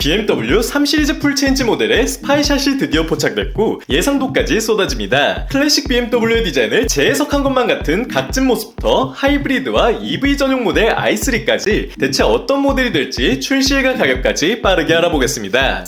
BMW 3시리즈 풀체인지 모델의 스파이샷이 드디어 포착됐고 예상도까지 쏟아집니다. 클래식 BMW의 디자인을 재해석한 것만 같은 각진 모습부터 하이브리드와 EV 전용 모델 i3까지 대체 어떤 모델이 될지 출시일과 가격까지 빠르게 알아보겠습니다.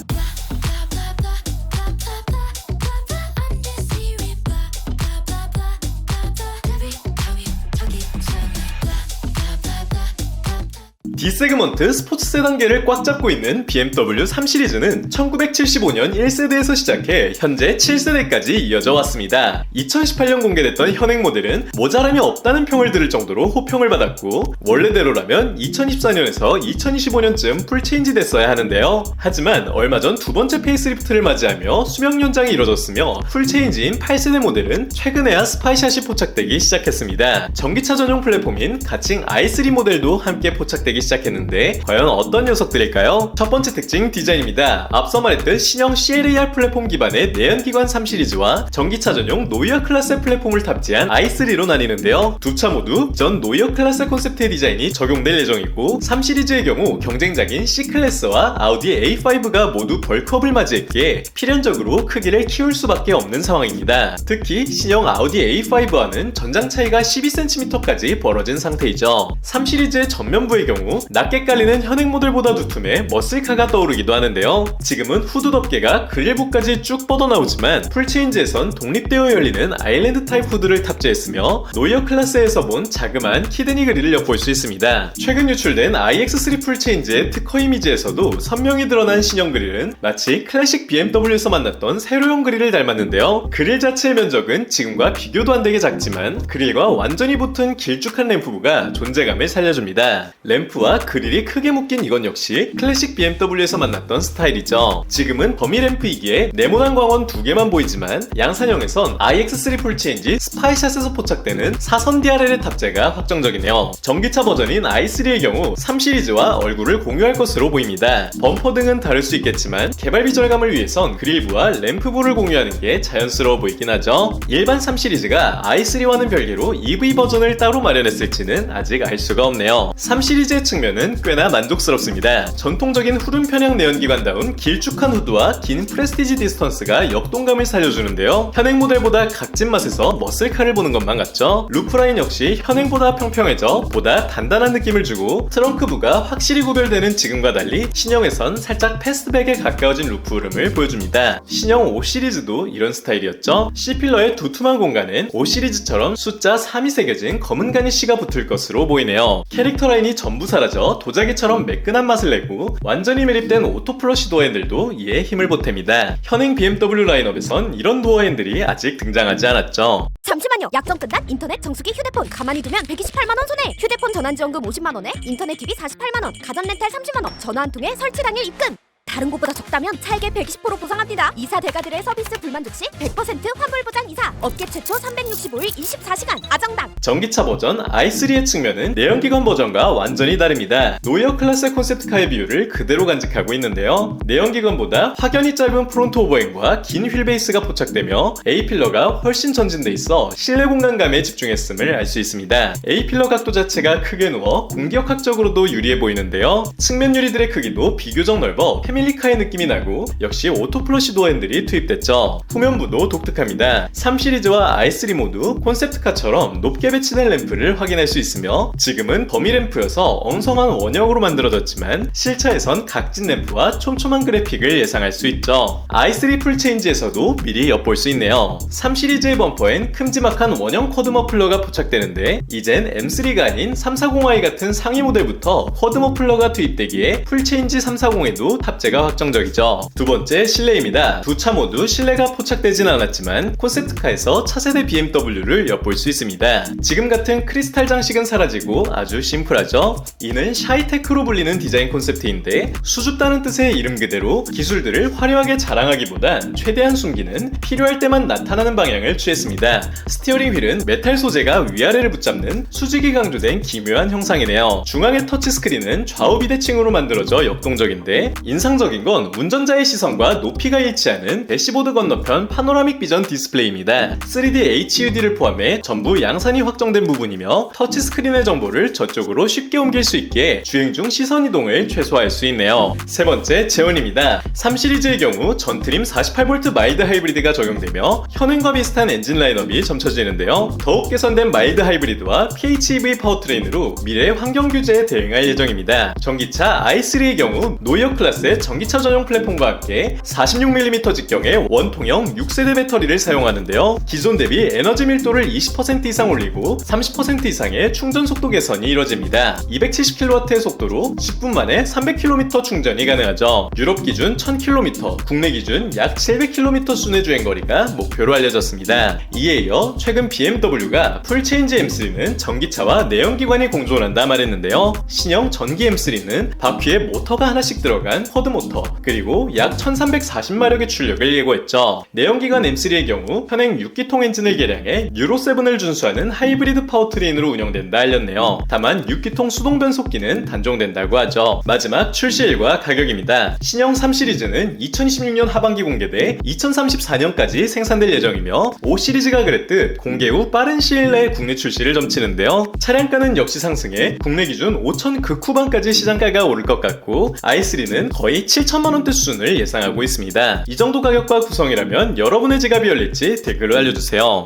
D세그먼트 스포츠 세단계를 꽉 잡고 있는 BMW 3시리즈는 1975년 1세대에서 시작해 현재 7세대까지 이어져 왔습니다. 2018년 공개됐던 현행 모델은 모자람이 없다는 평을 들을 정도로 호평을 받았고 원래대로라면 2024년에서 2025년쯤 풀체인지 됐어야 하는데요. 하지만 얼마 전 두 번째 페이스리프트를 맞이하며 수명 연장이 이뤄졌으며 풀체인지인 8세대 모델은 최근에야 스파이샷이 포착되기 시작했습니다. 전기차 전용 플랫폼인 가칭 i3 모델도 함께 포착되기 시작했는데 과연 어떤 녀석들일까요? 첫 번째 특징 디자인입니다. 앞서 말했듯 신형 CLAR 플랫폼 기반의 내연기관 3시리즈와 전기차 전용 노이어 클래스 플랫폼을 탑재한 i3로 나뉘는데요. 두 차 모두 전 노이어 클래스 콘셉트의 디자인이 적용될 예정이고 3시리즈의 경우 경쟁작인 C클래스와 아우디 A5가 모두 벌크업을 맞이했기에 필연적으로 크기를 키울 수밖에 없는 상황입니다. 특히 신형 아우디 A5와는 전장 차이가 12cm까지 벌어진 상태이죠. 3시리즈의 전면부의 경우 낮게 깔리는 현행 모델보다 두툼해 머슬카가 떠오르기도 하는데요. 지금은 후드 덮개가 그릴부까지 쭉 뻗어나오지만 풀체인지에선 독립되어 열리는 아일랜드 타입 후드를 탑재했으며 노이어 클래스에서 본 자그마한 키드니 그릴을 엿볼 수 있습니다. 최근 유출된 iX3 풀체인지의 특허 이미지에서도 선명히 드러난 신형 그릴은 마치 클래식 BMW에서 만났던 세로형 그릴을 닮았는데요. 그릴 자체의 면적은 지금과 비교도 안되게 작지만 그릴과 완전히 붙은 길쭉한 램프부가 존재감을 살려줍니다. 램프와 그릴이 크게 묶인 이건 역시 클래식 BMW에서 만났던 스타일이죠. 지금은 더미 램프이기에 네모난 광원 두 개만 보이지만 양산형에선 iX3 풀체인지 스파이샷에서 포착되는 사선 DRL의 탑재가 확정적이네요. 전기차 버전인 i3의 경우 3시리즈와 얼굴을 공유할 것으로 보입니다. 범퍼 등은 다를 수 있겠지만 개발비 절감을 위해선 그릴부와 램프부를 공유하는 게 자연스러워 보이긴 하죠. 일반 3시리즈가 i3와는 별개로 EV 버전을 따로 마련했을지는 아직 알 수가 없네요. 3시리즈의 측면은 꽤나 만족스럽습니다. 전통적인 후륜 편향 내연기관다운 길쭉한 후드와 긴 프레스티지 디스턴스가 역동감을 살려주는데요. 현행 모델보다 각진 맛에서 머슬카를 보는 것만 같죠? 루프라인 역시 현행보다 평평해져 보다 단단한 느낌을 주고 트렁크부가 확실히 구별되는 지금과 달리 신형에선 살짝 패스트백에 가까워진 루프 흐름을 보여줍니다. 신형 5시리즈도 이런 스타일이었죠? C필러의 두툼한 공간엔 5시리즈처럼 숫자 3이 새겨진 검은 가니쉬가 붙을 것으로 보이네요. 캐릭터 라인이 전부 사라져 도자기처럼 매끈한 맛을 내고 완전히 매립된 오토 플러시 도어 핸들도 이에 힘을 보탭니다. 현행 BMW 라인업에선 이런 도어 핸들이 아직 등장하지 않았죠. 잠시만요. 약정 끝난 인터넷 정수기 휴대폰 가만히 두면 128만원 손해. 휴대폰 전환지원금 50만원에 인터넷 TV 48만원, 가전 렌탈 30만원, 전화 한 통에 설치 당일 입금. 다른 곳보다 적다면 차액의 120% 보상합니다. 이사 대가들의 서비스 불만족 시 100% 환불 보장 이사. 업계 최초 365일 24시간 아정당. 전기차 버전 i3의 측면은 내연기관 버전과 완전히 다릅니다. 노이어 클래스 콘셉트카의 비율을 그대로 간직하고 있는데요. 내연기관보다 확연히 짧은 프론트 오버행과 긴 휠베이스가 포착되며 A필러가 훨씬 전진돼 있어 실내 공간감에 집중했음을 알 수 있습니다. A필러 각도 자체가 크게 누워 공기역학적으로도 유리해 보이는데요. 측면 유리들의 크기도 비교적 넓어 패밀리카의 느낌이 나고 역시 오토 플러시 도어 핸들이 투입됐죠. 후면부도 독특합니다. 3시리즈와 i3 모두 콘셉트카처럼 높게 배치된 램프를 확인할 수 있으며 지금은 더미 램프여서 엉성한 원형으로 만들어졌지만 실차에선 각진 램프와 촘촘한 그래픽을 예상할 수 있죠. i3 풀체인지에서도 미리 엿볼 수 있네요. 3시리즈의 범퍼엔 큼지막한 원형 쿼드 머플러가 포착되는데 이젠 M3가 아닌 340i 같은 상위 모델부터 쿼드 머플러가 투입되기에 풀체인지 340에도 탑재가 확정적이죠. 두 번째 실내입니다. 두 차 모두 실내가 포착되진 않았지만 콘셉트카에서 차세대 BMW를 엿볼 수 있습니다. 지금 같은 크리스탈 장식은 사라지고 아주 심플하죠. 이는 샤이테크로 불리는 디자인 콘셉트인데 수줍다는 뜻의 이름 그대로 기술들을 화려하게 자랑하기보단 최대한 숨기는 필요할 때만 나타나는 방향을 취했습니다. 스티어링 휠은 메탈 소재가 위아래를 붙잡는 수직이 강조된 기묘한 형상이네요. 중앙의 터치스크린은 좌우 비대칭으로 만들어져 역동적인데 인상적인 특징적인 건 운전자의 시선과 높이가 일치하는 대시보드 건너편 파노라믹 비전 디스플레이입니다. 3D HUD를 포함해 전부 양산이 확정된 부분이며 터치스크린의 정보를 저쪽으로 쉽게 옮길 수 있게 주행 중 시선 이동을 최소화할 수 있네요. 세 번째, 제원입니다. 3 시리즈의 경우 전트림 48V 마일드 하이브리드가 적용되며 현행과 비슷한 엔진 라인업이 점쳐지는데요. 더욱 개선된 마일드 하이브리드와 PHEV 파워트레인으로 미래의 환경 규제에 대응할 예정입니다. 전기차 i3의 경우 노이어 클래스의 전기차 전용 플랫폼과 함께 46mm 직경의 원통형 6세대 배터리를 사용하는데요. 기존 대비 에너지 밀도를 20% 이상 올리고 30% 이상의 충전 속도 개선이 이뤄집니다. 270kW의 속도로 10분 만에 300km 충전이 가능하죠. 유럽 기준 1000km, 국내 기준 약 700km 순의 주행거리가 목표로 알려졌습니다. 이에 이어 최근 BMW가 풀체인지 M3는 전기차와 내연기관이 공존한다 말했는데요. 신형 전기 M3는 바퀴에 모터가 하나씩 들어간 쿼드 모터, 그리고 약 1340마력의 출력을 예고했죠. 내연기관 M3의 경우 현행 6기통 엔진을 개량해 유로7을 준수하는 하이브리드 파워트레인으로 운영된다 알렸네요. 다만 6기통 수동 변속기는 단종된다고 하죠. 마지막 출시일과 가격입니다. 신형 3 시리즈는 2026년 하반기 공개돼 2034년까지 생산될 예정이며 5 시리즈가 그랬듯 공개 후 빠른 시일 내에 국내 출시를 점치는데요. 차량가는 역시 상승해 국내 기준 5천 극후반까지 시장가가 오를 것 같고 i3는 거의 7천만원대 수준을 예상하고 있습니다. 이 정도 가격과 구성이라면 여러분의 지갑이 열릴지 댓글로 알려주세요.